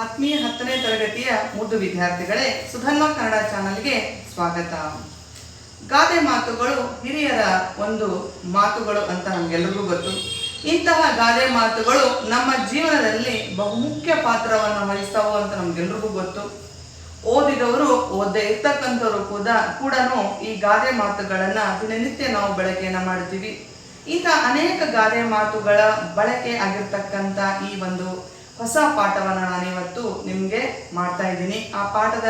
ಆತ್ಮೀಯ 10ನೇ ತರಗತಿಯ ಮುದ್ದು ವಿದ್ಯಾರ್ಥಿಗಳೇ, ಸುಧನ್ವ ಕನ್ನಡ ಚಾನಲ್ಗೆ ಸ್ವಾಗತ. ಗಾದೆ ಮಾತುಗಳು ಹಿರಿಯರ ಒಂದು ಮಾತುಗಳು ಅಂತ ನಮಗೆಲ್ಲರಿಗೂ ಗೊತ್ತು. ಇಂತಹ ಗಾದೆ ಮಾತುಗಳು ನಮ್ಮ ಜೀವನದಲ್ಲಿ ಬಹುಮುಖ್ಯ ಪಾತ್ರವನ್ನು ವಹಿಸ್ತಾವು ಅಂತ ನಮಗೆಲ್ಲರಿಗೂ ಗೊತ್ತು. ಓದಿದವರು ಓದದೇ ಇರ್ತಕ್ಕಂಥವ್ರು ಕೂಡ ಈ ಗಾದೆ ಮಾತುಗಳನ್ನು ದಿನನಿತ್ಯ ನಾವು ಬಳಕೆಯನ್ನು ಮಾಡ್ತೀವಿ. ಇಂಥ ಅನೇಕ ಗಾದೆ ಮಾತುಗಳ ಬಳಕೆ ಆಗಿರ್ತಕ್ಕಂಥ ಈ ಒಂದು ಹೊಸ ಪಾಠವನ್ನು ನಾನಿವತ್ತು ನಿಮಗೆ ಮಾಡ್ತಾ ಇದ್ದೀನಿ. ಆ ಪಾಠದ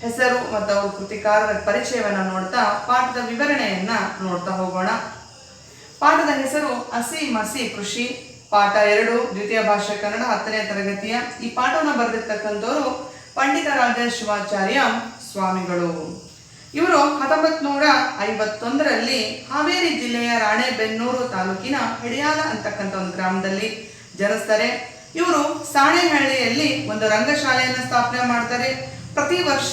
ಹೆಸರು ಮತ್ತು ಅವರು ಕೃತಿಕಾರರ ಪರಿಚಯವನ್ನು ನೋಡ್ತಾ ಪಾಠದ ವಿವರಣೆಯನ್ನ ನೋಡ್ತಾ ಹೋಗೋಣ. ಪಾಠದ ಹೆಸರು ಹಸಿ ಮಸಿ ಕೃಷಿ, ಪಾಠ 2, ದ್ವಿತೀಯ ಭಾಷೆ ಕನ್ನಡ, 10ನೇ ತರಗತಿಯ. ಈ ಪಾಠವನ್ನು ಬರೆದಿರ್ತಕ್ಕಂಥವರು ಪಂಡಿತರಾಜ ಶಿವಾಚಾರ್ಯ ಸ್ವಾಮಿಗಳು. ಇವರು 1951ರಲ್ಲಿ ಹಾವೇರಿ ಜಿಲ್ಲೆಯ ರಾಣೆಬೆನ್ನೂರು ತಾಲೂಕಿನ ಹಿಡಿಯಾಲ ಅಂತಕ್ಕಂಥ ಒಂದು ಗ್ರಾಮದಲ್ಲಿ ಜನಿಸ್ತಾರೆ. ಇವರು ಸಾಣೆಹಳ್ಳಿಯಲ್ಲಿ ಒಂದು ರಂಗಶಾಲೆಯನ್ನು ಸ್ಥಾಪನೆ ಮಾಡ್ತಾರೆ. ಪ್ರತಿ ವರ್ಷ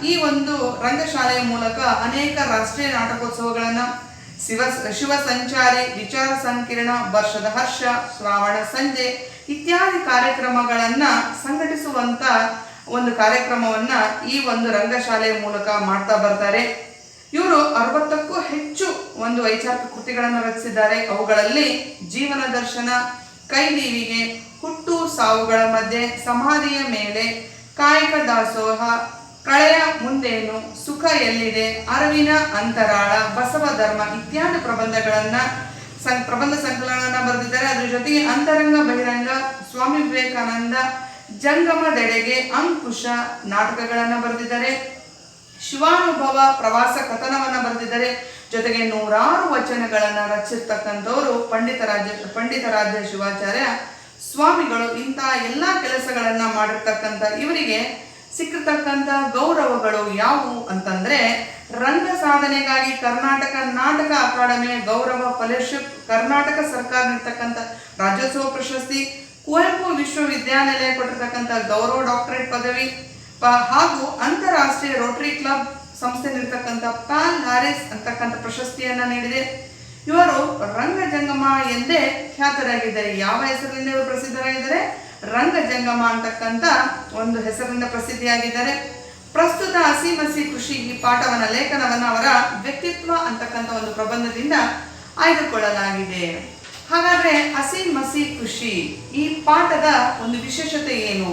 ಈ ಒಂದು ರಂಗಶಾಲೆಯ ಮೂಲಕ ಅನೇಕ ರಾಷ್ಟ್ರೀಯ ನಾಟಕೋತ್ಸವಗಳನ್ನು, ಶಿವ ಸಂಚಾರಿ, ವಿಚಾರ ಸಂಕಿರಣ, ವರ್ಷದ ಹರ್ಷ, ಶ್ರಾವಣ ಸಂಜೆ ಇತ್ಯಾದಿ ಕಾರ್ಯಕ್ರಮಗಳನ್ನು ಸಂಘಟಿಸುವಂತ ಒಂದು ಕಾರ್ಯಕ್ರಮವನ್ನ ಈ ಒಂದು ರಂಗಶಾಲೆಯ ಮೂಲಕ ಮಾಡ್ತಾ ಬರ್ತಾರೆ. ಇವರು 60ಕ್ಕೂ ಹೆಚ್ಚು ಒಂದು ವೈಚಾರಿಕ ಕೃತಿಗಳನ್ನು ರಚಿಸಿದ್ದಾರೆ. ಅವುಗಳಲ್ಲಿ ಜೀವನ ದರ್ಶನ, ಕೈದೀವಿಗೆ, ಹುಟ್ಟು ಸಾವುಗಳ ಮಧ್ಯೆ, ಸಮಾಧಿಯ ಮೇಲೆ, ಕಾಯಕ ದಾಸೋಹ, ಕಳೆಯ ಮುಂದೇನು, ಸುಖ ಎಲ್ಲಿದೆ, ಅರಿವಿನ ಅಂತರಾಳ, ಬಸವ ಧರ್ಮ ಇತ್ಯಾದಿ ಪ್ರಬಂಧ ಸಂಕಲನ ಬರೆದಿದ್ದಾರೆ. ಅದ್ರ ಜೊತೆಗೆ ಅಂತರಂಗ ಬಹಿರಂಗ, ಸ್ವಾಮಿ ವಿವೇಕಾನಂದ, ಜಂಗಮದೆಡೆಗೆ, ಅಂಕುಶ ನಾಟಕಗಳನ್ನು ಬರೆದಿದ್ದಾರೆ. ಶಿವಾನುಭವ ಪ್ರವಾಸ ಕಥನವನ್ನು ಬರೆದಿದ್ದಾರೆ. ಜೊತೆಗೆ 100 ವಚನಗಳನ್ನು ರಚಿಸಿರ್ತಕ್ಕಂಥವರು ಪಂಡಿತರಾಜ ಶಿವಾಚಾರ್ಯ ಸ್ವಾಮಿಗಳು. ಇಂತಹ ಎಲ್ಲ ಕೆಲಸಗಳನ್ನ ಮಾಡಿರ್ತಕ್ಕಂಥ ಇವರಿಗೆ ಸಿಕ್ಕಿರ್ತಕ್ಕಂಥ ಗೌರವಗಳು ಯಾವುವು ಅಂತಂದ್ರೆ, ರಂಗ ಸಾಧನೆಗಾಗಿ ಕರ್ನಾಟಕ ನಾಟಕ ಅಕಾಡೆಮಿಯ ಗೌರವ ಫೆಲೋಶಿಪ್, ಕರ್ನಾಟಕ ಸರ್ಕಾರ ನೀಡ್ತಕ್ಕಂಥ ರಾಜ್ಯೋತ್ಸವ ಪ್ರಶಸ್ತಿ, ಕುವೆಂಪು ವಿಶ್ವವಿದ್ಯಾನಿಲಯ ಕೊಟ್ಟಿರ್ತಕ್ಕಂಥ ಗೌರವ ಡಾಕ್ಟರೇಟ್ ಪದವಿ ಹಾಗೂ ಅಂತಾರಾಷ್ಟ್ರೀಯ ರೋಟರಿ ಕ್ಲಬ್ ಸಂಸ್ಥೆ ನೀಡ್ತಕ್ಕಂಥ ಪಾಲ್ ಹ್ಯಾರಿಸ್ ಅಂತಕ್ಕಂಥ ಪ್ರಶಸ್ತಿಯನ್ನ ನೀಡಿದೆ. ಇವರು ರಂಗಜಂಗಮ ಎಂದೇ ಖ್ಯಾತರಾಗಿದ್ದಾರೆ. ಯಾವ ಹೆಸರಿನಿಂದ ಇವರು ಪ್ರಸಿದ್ಧರಾಗಿದ್ದಾರೆ? ರಂಗಜಂಗಮ ಅಂತಕ್ಕಂಥ ಒಂದು ಹೆಸರಿನಿಂದ ಪ್ರಸಿದ್ಧಿಯಾಗಿದ್ದಾರೆ. ಪ್ರಸ್ತುತ ಹಸಿ ಮಸಿ ಕೃಷಿ ಈ ಪಾಠವನ್ನ ಲೇಖನವನ್ನ ಅವರ ವ್ಯಕ್ತಿತ್ವ ಅಂತಕ್ಕಂಥ ಒಂದು ಪ್ರಬಂಧದಿಂದ ಆಯ್ದುಕೊಳ್ಳಲಾಗಿದೆ. ಹಾಗಾದ್ರೆ ಹಸಿ ಮಸಿ ಕೃಷಿ ಈ ಪಾಠದ ಒಂದು ವಿಶೇಷತೆ ಏನು?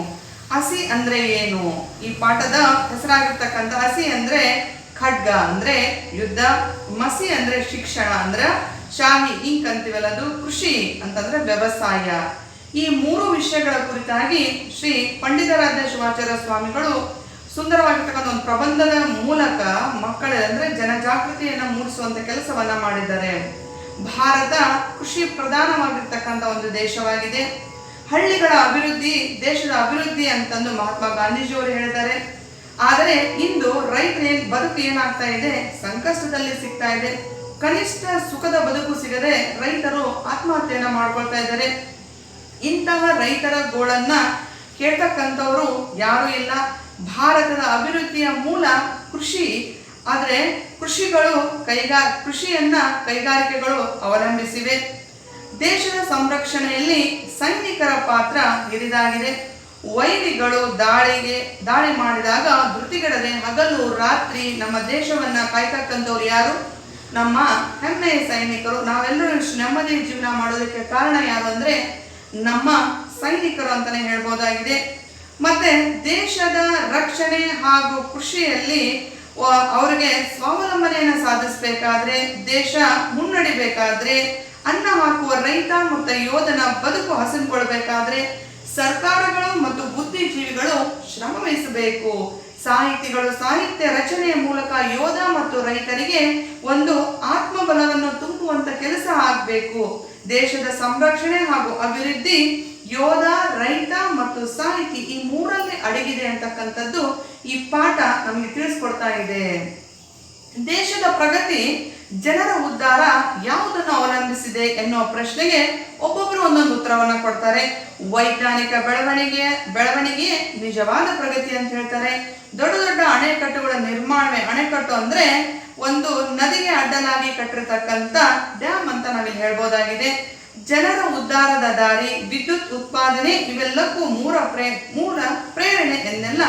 ಹಸಿ ಅಂದ್ರೆ ಏನು? ಈ ಪಾಠದ ಹೆಸರಾಗಿರ್ತಕ್ಕಂಥ ಹಸಿ ಅಂದ್ರೆ ಖಡ್ಗ ಅಂದ್ರೆ ಯುದ್ಧ, ಮಸಿ ಅಂದ್ರೆ ಶಿಕ್ಷಣ ಅಂದ್ರೆ ಶಾಹಿ ಇಂಕ್ ಅಂತೀವಲ್ಲ ಅದು, ಕೃಷಿ ಅಂತಂದ್ರೆ ವ್ಯವಸಾಯ. ಈ 3 ವಿಷಯಗಳ ಕುರಿತಾಗಿ ಶ್ರೀ ಪಂಡಿತರಾಜ ಶಿವಾಚಾರ್ಯ ಸ್ವಾಮಿಗಳು ಸುಂದರವಾಗಿರ್ತಕ್ಕಂಥ ಒಂದು ಪ್ರಬಂಧದ ಮೂಲಕ ಮಕ್ಕಳಲ್ಲಿ ಅಂದ್ರೆ ಜನಜಾಗೃತಿಯನ್ನು ಮೂಡಿಸುವಂತ ಕೆಲಸವನ್ನ ಮಾಡಿದ್ದಾರೆ. ಭಾರತ ಕೃಷಿ ಪ್ರಧಾನವಾಗಿರ್ತಕ್ಕಂಥ ಒಂದು ದೇಶವಾಗಿದೆ. ಹಳ್ಳಿಗಳ ಅಭಿವೃದ್ಧಿ ದೇಶದ ಅಭಿವೃದ್ಧಿ ಅಂತಂದು ಮಹಾತ್ಮ ಗಾಂಧೀಜಿಯವರು ಹೇಳ್ತಾರೆ. ಆದರೆ ಇಂದು ರೈತರ ಬದುಕು ಏನಾಗ್ತಾ ಇದೆ? ಸಂಕಷ್ಟದಲ್ಲಿ ಸಿಗ್ತಾ ಇದೆ. ಕನಿಷ್ಠ ಸುಖದ ಬದುಕು ಸಿಗದೆ ರೈತರು ಆತ್ಮಹತ್ಯೆಯನ್ನ ಮಾಡ್ಕೊಳ್ತಾ ಇದ್ದಾರೆ. ಇಂತಹ ರೈತರ ಗೋಳನ್ನ ಕೇಳ್ತಕ್ಕಂಥವ್ರು ಯಾರು ಇಲ್ಲ. ಭಾರತದ ಅಭಿವೃದ್ಧಿಯ ಮೂಲ ಕೃಷಿ. ಆದರೆ ಕೃಷಿಯನ್ನ ಕೈಗಾರಿಕೆಗಳು ಅವಲಂಬಿಸಿವೆ. ದೇಶದ ಸಂರಕ್ಷಣೆಯಲ್ಲಿ ಸೈನಿಕರ ಪಾತ್ರ ಹಿರಿದಾಗಿದೆ. ವೈರಿಗಳು ದಾಳಿ ಮಾಡಿದಾಗ ಧೃತಿಗೆಡದೆ ಹಗಲು ರಾತ್ರಿ ನಮ್ಮ ದೇಶವನ್ನ ಕಾಯ್ತಕ್ಕಂಥವ್ರು ಯಾರು? ನಮ್ಮ ಹೆಮ್ಮೆಯ ಸೈನಿಕರು. ನಾವೆಲ್ಲರೂ ನೆಮ್ಮದಿ ಜೀವನ ಮಾಡೋದಕ್ಕೆ ಕಾರಣ ಯಾರು ಅಂದ್ರೆ ನಮ್ಮ ಸೈನಿಕರು ಅಂತಾನೆ ಹೇಳ್ಬೋದಾಗಿದೆ. ಮತ್ತೆ ದೇಶದ ರಕ್ಷಣೆ ಹಾಗೂ ಕೃಷಿಯಲ್ಲಿ ಅವರಿಗೆ ಸ್ವಾವಲಂಬನೆಯನ್ನು ಸಾಧಿಸಬೇಕಾದ್ರೆ, ದೇಶ ಮುನ್ನಡಿಬೇಕಾದ್ರೆ, ಅನ್ನ ಹಾಕುವ ರೈತ ಮತ್ತು ಯೋಧನ ಬದುಕು ಹಸನ್ಕೊಳ್ಬೇಕಾದ್ರೆ ಸರ್ಕಾರಗಳು ಮತ್ತು ಬುದ್ಧಿಜೀವಿಗಳು ಶ್ರಮ ವಹಿಸಬೇಕು. ಸಾಹಿತಿಗಳು ಸಾಹಿತ್ಯ ರಚನೆಯ ಮೂಲಕ ಯೋಧ ಮತ್ತು ರೈತರಿಗೆ ಒಂದು ಆತ್ಮಬಲವನ್ನು ತುಂಬುವಂತ ಕೆಲಸ ಆಗಬೇಕು. ದೇಶದ ಸಂರಕ್ಷಣೆ ಹಾಗೂ ಅಭಿವೃದ್ಧಿ ಯೋಧ, ರೈತ ಮತ್ತು ಸಾಹಿತಿ ಈ 3ರಲ್ಲಿ ಅಡಗಿದೆ ಅಂತಕ್ಕಂಥದ್ದು ಈ ಪಾಠ ನಮಗೆ ತಿಳಿಸ್ಕೊಡ್ತಾ ಇದೆ. ದೇಶದ ಪ್ರಗತಿ, ಜನರ ಉದ್ಧಾರ ಯಾವುದನ್ನು ಅವಲಂಬಿಸಿದೆ ಎನ್ನುವ ಪ್ರಶ್ನೆಗೆ ಒಬ್ಬೊಬ್ಬರು ಒಂದೊಂದು ಉತ್ತರವನ್ನ ಕೊಡ್ತಾರೆ. ವೈಜ್ಞಾನಿಕ ಬೆಳವಣಿಗೆ ನಿಜವಾದ ಪ್ರಗತಿ ಅಂತ ಹೇಳ್ತಾರೆ. ದೊಡ್ಡ ದೊಡ್ಡ ಅಣೆಕಟ್ಟುಗಳ ನಿರ್ಮಾಣವೇ. ಅಣೆಕಟ್ಟು ಅಂದ್ರೆ ಒಂದು ನದಿಗೆ ಅಡ್ಡಲಾಗಿ ಕಟ್ಟಿರ್ತಕ್ಕಂಥ ಡ್ಯಾಮ್ ಅಂತ ನಾವಿಲ್ಲಿ ಹೇಳ್ಬೋದಾಗಿದೆ. ಜನರ ಉದ್ಧಾರದ ದಾರಿ, ವಿದ್ಯುತ್ ಉತ್ಪಾದನೆ ಇವೆಲ್ಲಕ್ಕೂ ಮೂಲ ಪ್ರೇರಣೆ ಎನ್ನೆಲ್ಲ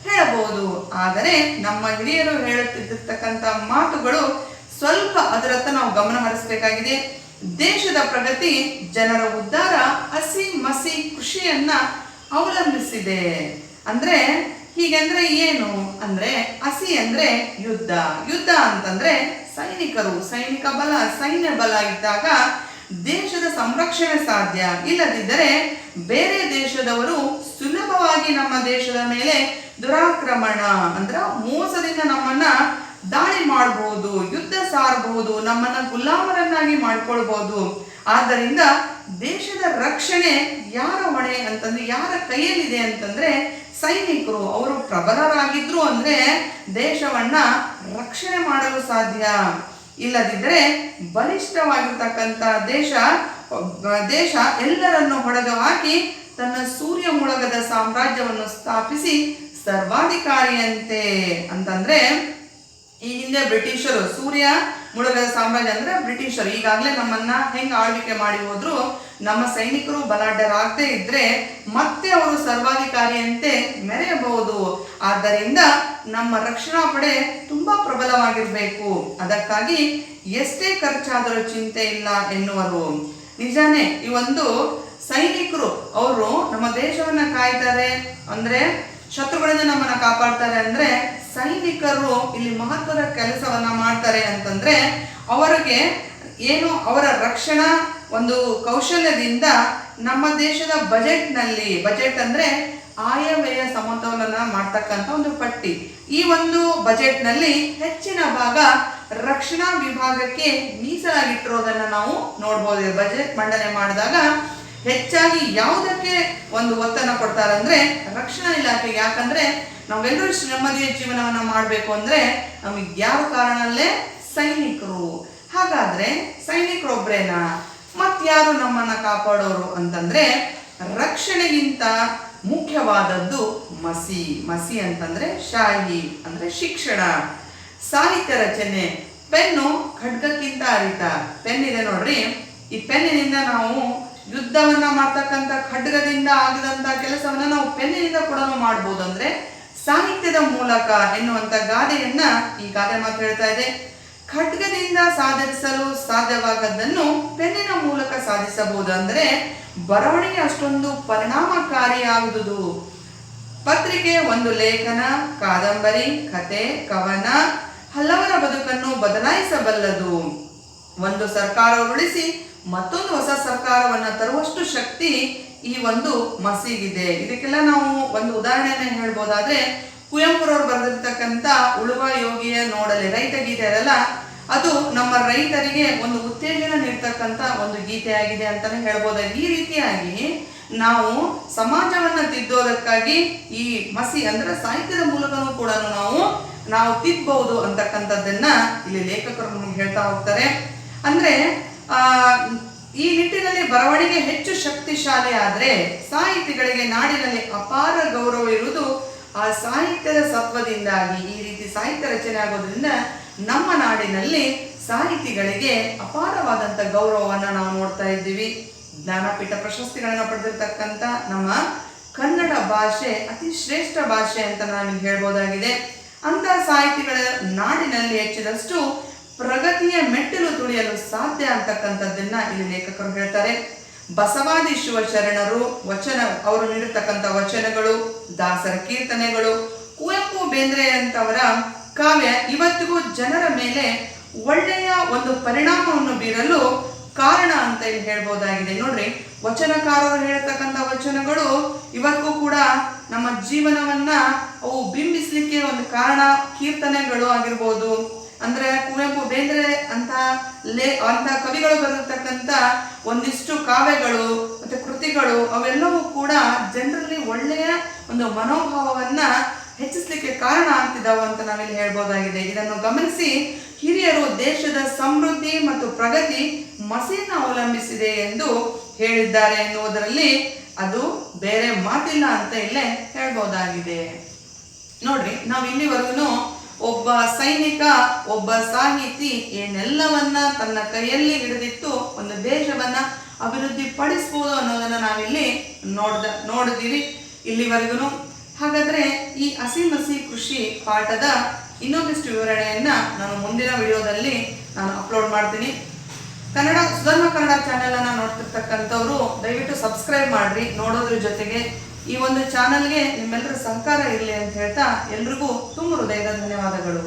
ಹೇಳಬಹುದು. ಆದರೆ ನಮ್ಮ ಹಿರಿಯರು ಹೇಳುತ್ತಿರ್ತಕ್ಕಂಥ ಮಾತುಗಳು ಸ್ವಲ್ಪ ಅದರತ್ತ ನಾವು ಗಮನ ಹರಿಸಬೇಕಾಗಿದೆ. ದೇಶದ ಪ್ರಗತಿ, ಜನರ ಉದ್ಧಾರ ಹಸಿ ಮಸಿ ಕೃಷಿಯನ್ನ ಅವಲಂಬಿಸಿದೆ. ಅಂದ್ರೆ ಹೀಗಂದ್ರೆ ಏನು ಅಂದ್ರೆ, ಹಸಿ ಅಂದ್ರೆ ಯುದ್ಧ, ಯುದ್ಧ ಅಂತಂದ್ರೆ ಸೈನಿಕರು, ಸೈನಿಕ ಬಲ, ಸೈನ್ಯ ಬಲ ಇದ್ದಾಗ ದೇಶದ ಸಂರಕ್ಷಣೆ ಸಾಧ್ಯ. ಇಲ್ಲದಿದ್ದರೆ ಬೇರೆ ದೇಶದವರು ಸುಲಭವಾಗಿ ನಮ್ಮ ದೇಶದ ಮೇಲೆ ದುರಾಕ್ರಮಣ ಅಂದ್ರೆ ಮೋಸದಿಂದ ನಮ್ಮನ್ನ ದಾಳಿ ಮಾಡಬಹುದು, ಯುದ್ಧ ಸಾರಬಹುದು, ನಮ್ಮನ್ನ ಗುಲಾಮರನ್ನಾಗಿ ಮಾಡ್ಕೊಳ್ಬಹುದು. ಆದ್ದರಿಂದ ದೇಶದ ರಕ್ಷಣೆ ಯಾರ ಹೊಣೆ ಅಂತಂದ್ರೆ, ಯಾರ ಕೈಯಲ್ಲಿದೆ ಅಂತಂದ್ರೆ ಸೈನಿಕರು. ಅವರು ಪ್ರಬಲರಾಗಿದ್ರು ಅಂದ್ರೆ ದೇಶವನ್ನ ರಕ್ಷಣೆ ಮಾಡಲು ಸಾಧ್ಯ. ಇಲ್ಲದಿದ್ದರೆ ಬಲಿಷ್ಠವಾಗಿರ್ತಕ್ಕಂಥ ದೇಶ ಎಲ್ಲರನ್ನು ಹೊಡೆದು ಹಾಕಿ ತನ್ನ ಸೂರ್ಯ ಮುಳುಗದ ಸಾಮ್ರಾಜ್ಯವನ್ನು ಸ್ಥಾಪಿಸಿ ಸರ್ವಾಧಿಕಾರಿಯಂತೆ. ಅಂತಂದ್ರೆ ಈ ಹಿಂದೆ ಬ್ರಿಟಿಷರು, ಸೂರ್ಯ ಮುಳುಗದ ಸಾಮ್ರಾಜ್ಯ ಅಂದ್ರೆ ಬ್ರಿಟಿಷರು ಈಗಾಗಲೇ ನಮ್ಮನ್ನ ಹೆಂಗ್ ಆಳ್ವಿಕೆ ಮಾಡಿ ಹೋದ್ರು, ನಮ್ಮ ಸೈನಿಕರು ಬಲಾಢ್ಯರಾಗದೆ ಇದ್ರೆ ಮತ್ತೆ ಅವರು ಸರ್ವಾಧಿಕಾರಿಯಂತೆ ಮೆರೆಯಬಹುದು. ಆದ್ದರಿಂದ ನಮ್ಮ ರಕ್ಷಣಾ ಪಡೆ ತುಂಬಾ ಪ್ರಬಲವಾಗಿರ್ಬೇಕು. ಅದಕ್ಕಾಗಿ ಎಷ್ಟೇ ಖರ್ಚಾದರೂ ಚಿಂತೆ ಇಲ್ಲ ಎನ್ನುವರು. ನಿಜಾನೇ, ಈ ಒಂದು ಸೈನಿಕರು ಅವರು ನಮ್ಮ ದೇಶವನ್ನ ಕಾಯ್ತಾರೆ ಅಂದ್ರೆ, ಶತ್ರುಗಳಿಂದ ನಮ್ಮನ್ನ ಕಾಪಾಡ್ತಾರೆ ಅಂದ್ರೆ ಸೈನಿಕರು ಇಲ್ಲಿ ಮಹತ್ವದ ಕೆಲಸವನ್ನ ಮಾಡ್ತಾರೆ ಅಂತಂದ್ರೆ ಅವರಿಗೆ ಏನು ಅವರ ರಕ್ಷಣಾ ಒಂದು ಕೌಶಲ್ಯದಿಂದ ನಮ್ಮ ದೇಶದ ಬಜೆಟ್ ಅಂದ್ರೆ ಆಯವ್ಯಯ ಸಮತೋಲನ ಮಾಡ್ತಕ್ಕಂಥ ಒಂದು ಪಟ್ಟಿ. ಈ ಒಂದು ಬಜೆಟ್ನಲ್ಲಿ ಹೆಚ್ಚಿನ ಭಾಗ ರಕ್ಷಣಾ ವಿಭಾಗಕ್ಕೆ ಮೀಸಲಾಗಿಟ್ಟಿರೋದನ್ನ ನಾವು ನೋಡ್ಬೋದು. ಬಜೆಟ್ ಮಂಡನೆ ಮಾಡಿದಾಗ ಹೆಚ್ಚಾಗಿ ಯಾವುದಕ್ಕೆ ಒಂದು ಒತ್ತನ್ನು ಕೊಡ್ತಾರೆ ಅಂದ್ರೆ ರಕ್ಷಣಾ ಇಲಾಖೆಗೆ. ಯಾಕಂದ್ರೆ ನಾವೆಲ್ಲರೂ ನೆಮ್ಮದಿಯ ಜೀವನವನ್ನ ಮಾಡಬೇಕು ಅಂದ್ರೆ ನಮಗೆ ಯಾವ ಕಾರಣಲ್ಲೇ ಸೈನಿಕರು. ಹಾಗಾದ್ರೆ ಸೈನಿಕರೊಬ್ರೇನಾ? ಮತ್ಯಾರು ನಮ್ಮನ್ನ ಕಾಪಾಡೋರು ಅಂತಂದ್ರೆ, ರಕ್ಷಣೆಗಿಂತ ಮುಖ್ಯವಾದದ್ದು ಮಸಿ ಅಂತಂದ್ರೆ ಶಾಹಿ ಅಂದ್ರೆ ಶಿಕ್ಷಣ, ಸಾಹಿತ್ಯ ರಚನೆ. ಪೆನ್ನು ಖಡ್ಗಕ್ಕಿಂತ ಅರಿತ. ಪೆನ್ ಇದೆ ನೋಡ್ರಿ, ಈ ಪೆನ್ನಿನಿಂದ ನಾವು ಯುದ್ಧವನ್ನ ಮಾಡ್ತಕ್ಕಂಥ ಖಡ್ಗದಿಂದ ಆಗದಂತ ಕೆಲಸವನ್ನ ನಾವು ಪೆನ್ನಿನಿಂದ ಕೂಡ ಮಾಡಬಹುದು. ಅಂದ್ರೆ ಸಾಹಿತ್ಯದ ಮೂಲಕ ಎನ್ನುವಂತ ಗಾದೆಯನ್ನ ಈ ಗಾದೆ ಮಾತು ಹೇಳ್ತಾ ಇದೆ. ಖಡ್ಗದಿಂದ ಸಾಧಿಸಲು ಸಾಧ್ಯವಾಗದ್ದನ್ನು ಪೆನ್ನಿನ ಮೂಲಕ ಸಾಧಿಸಬಹುದು. ಅಂದ್ರೆ ಬರವಣಿಗೆ ಅಷ್ಟೊಂದು ಪರಿಣಾಮಕಾರಿಯಾಗುವುದು. ಪತ್ರಿಕೆ ಒಂದು ಲೇಖನ, ಕಾದಂಬರಿ, ಕತೆ, ಕವನ ಹಲವರ ಬದುಕನ್ನು ಬದಲಾಯಿಸಬಲ್ಲದು. ಒಂದು ಸರ್ಕಾರ ಉರುಳಿಸಿ ಮತ್ತೊಂದು ಹೊಸ ಸರ್ಕಾರವನ್ನ ತರುವಷ್ಟು ಶಕ್ತಿ ಈ ಒಂದು ಮಸಿಗಿದೆ. ಇದಕ್ಕೆಲ್ಲ ನಾವು ಒಂದು ಉದಾಹರಣೆಯನ್ನ ಹೇಳ್ಬೋದಾದ್ರೆ, ಕುವೆಂಪುರವರು ಬರೆದಿರ್ತಕ್ಕಂಥ ಉಳುವ ಯೋಗಿಯ ನೋಡಲಿ ರೈತ ಗೀತೆ ಅದಲ್ಲ, ಅದು ನಮ್ಮ ರೈತರಿಗೆ ಒಂದು ಉತ್ತೇಜನ ನೀಡ್ತಕ್ಕಂಥ ಒಂದು ಗೀತೆಯಾಗಿದೆ ಅಂತಾನೆ ಹೇಳ್ಬೋದಾಗಿ. ಈ ರೀತಿಯಾಗಿ ನಾವು ಸಮಾಜವನ್ನ ತಿದ್ದೋದಕ್ಕಾಗಿ ಈ ಮಸಿ ಅಂದ್ರೆ ಸಾಹಿತ್ಯದ ಮೂಲಕನೂ ಕೂಡ ನಾವು ತಿದ್ದಬಹುದು ಅಂತಕ್ಕಂಥದ್ದನ್ನ ಇಲ್ಲಿ ಲೇಖಕರು ನಮ್ಗೆ ಹೇಳ್ತಾ ಹೋಗ್ತಾರೆ. ಅಂದ್ರೆ ಈ ನಿಟ್ಟಿನಲ್ಲಿ ಬರವಣಿಗೆ ಹೆಚ್ಚು ಶಕ್ತಿಶಾಲಿ ಆದ್ರೆ ಸಾಹಿತಿಗಳಿಗೆ ನಾಡಿನಲ್ಲಿ ಅಪಾರ ಗೌರವ ಇರುವುದು ಆ ಸಾಹಿತ್ಯದ ಸತ್ವದಿಂದಾಗಿ. ಈ ರೀತಿ ಸಾಹಿತ್ಯ ರಚನೆ ಆಗೋದ್ರಿಂದ ನಮ್ಮ ನಾಡಿನಲ್ಲಿ ಸಾಹಿತಿಗಳಿಗೆ ಅಪಾರವಾದಂಥ ಗೌರವವನ್ನು ನಾವು ನೋಡ್ತಾ ಇದ್ದೀವಿ. ಜ್ಞಾನಪೀಠ ಪ್ರಶಸ್ತಿಗಳನ್ನು ಪಡೆದಿರ್ತಕ್ಕಂಥ ನಮ್ಮ ಕನ್ನಡ ಭಾಷೆ ಅತಿ ಶ್ರೇಷ್ಠ ಭಾಷೆ ಅಂತ ನಾವಿಲ್ಲಿ ಹೇಳ್ಬೋದಾಗಿದೆ. ಅಂತ ಸಾಹಿತಿಗಳ ನಾಡಿನಲ್ಲಿ ಹೆಚ್ಚಿದಷ್ಟು ಪ್ರಗತಿಯ ಮೆಟ್ಟಿಲು ತುಳಿಯಲು ಸಾಧ್ಯ ಅಂತಕ್ಕಂಥದ್ದನ್ನ ಇಲ್ಲಿ ಲೇಖಕರು ಹೇಳ್ತಾರೆ. ಬಸವಾದಿ ಶಿವಶರಣರು ಅವರು ನೀಡಿರ್ತಕ್ಕಂಥ ವಚನಗಳು, ದಾಸರ ಕೀರ್ತನೆಗಳು, ಕುವೆಂಪು ಬೇಂದ್ರೆಯಂತವರ ಕಾವ್ಯ ಇವತ್ತಿಗೂ ಜನರ ಮೇಲೆ ಒಳ್ಳೆಯ ಒಂದು ಪರಿಣಾಮವನ್ನು ಬೀರಲು ಕಾರಣ ಅಂತ ಇಲ್ಲಿ ಹೇಳ್ಬೋದಾಗಿದೆ. ನೋಡ್ರಿ, ವಚನಕಾರರು ಹೇಳ್ತಕ್ಕಂಥ ವಚನಗಳು ಇವತ್ತಿಗೂ ಕೂಡ ನಮ್ಮ ಜೀವನವನ್ನ ಅವು ಬಿಂಬಿಸ್ಲಿಕ್ಕೆ ಒಂದು ಕಾರಣ. ಕೀರ್ತನೆಗಳು ಆಗಿರ್ಬೋದು, ಅಂದ್ರೆ ಕುವೆಂಪು ಬೇಂದ್ರೆ ಅಂತ ಕವಿಗಳು ಬರೆದಿರ್ತಕ್ಕಂಥ ಒಂದಿಷ್ಟು ಕಾವ್ಯಗಳು ಮತ್ತೆ ಕೃತಿಗಳು ಅವೆಲ್ಲವೂ ಕೂಡ ಜನರಲ್ಲಿ ಒಳ್ಳೆಯ ಒಂದು ಮನೋಭಾವವನ್ನ ಹೆಚ್ಚಿಸಲಿಕ್ಕೆ ಕಾರಣ ಆಗ್ತಿದ್ದಾವೆ ಅಂತ ನಾವಿಲ್ಲಿ ಹೇಳ್ಬೋದಾಗಿದೆ. ಇದನ್ನು ಗಮನಿಸಿ ಹಿರಿಯರು ದೇಶದ ಸಮೃದ್ಧಿ ಮತ್ತು ಪ್ರಗತಿ ಮಸಿಯನ್ನು ಅವಲಂಬಿಸಿದೆ ಎಂದು ಹೇಳಿದ್ದಾರೆ ಎನ್ನುವುದರಲ್ಲಿ ಅದು ಬೇರೆ ಮಾತಿಲ್ಲ ಅಂತ ಇಲ್ಲೇ ಹೇಳ್ಬೋದಾಗಿದೆ. ನೋಡ್ರಿ, ನಾವು ಇಲ್ಲಿವರೆಗೂ ಒಬ್ಬ ಸೈನಿಕ, ಒಬ್ಬ ಸಾಹಿತಿ ಏನೆಲ್ಲವನ್ನ ತನ್ನ ಕೈಯಲ್ಲಿ ಹಿಡಿದಿತ್ತು ಒಂದು ದೇಶವನ್ನ ಅಭಿವೃದ್ಧಿ ಪಡಿಸ್ಬೋದು ಅನ್ನೋದನ್ನು ನಾವಿಲ್ಲಿ ನೋಡಿದ್ದೀವಿ ಇಲ್ಲಿವರೆಗೂ. ಹಾಗಾದರೆ ಈ ಹಸಿ ಕೃಷಿ ಪಾಠದ ಇನ್ನೊಂದಿಷ್ಟು ವಿವರಣೆಯನ್ನು ನಾನು ಮುಂದಿನ ವಿಡಿಯೋದಲ್ಲಿ ನಾನು ಅಪ್ಲೋಡ್ ಮಾಡ್ತೀನಿ. ಸುಧರ್ಮ ಕನ್ನಡ ಚಾನೆಲನ್ನು ನೋಡ್ತಿರ್ತಕ್ಕಂಥವ್ರು ದಯವಿಟ್ಟು ಸಬ್ಸ್ಕ್ರೈಬ್ ಮಾಡಿರಿ. ನೋಡೋದ್ರ ಜೊತೆಗೆ ಈ ಒಂದು ಚಾನಲ್ಗೆ ನಿಮ್ಮೆಲ್ಲರ ಸಹಕಾರ ಇರಲಿ ಅಂತ ಹೇಳ್ತಾ ಎಲ್ರಿಗೂ ತುಂಬ ಹೃದಯದ ಧನ್ಯವಾದಗಳು.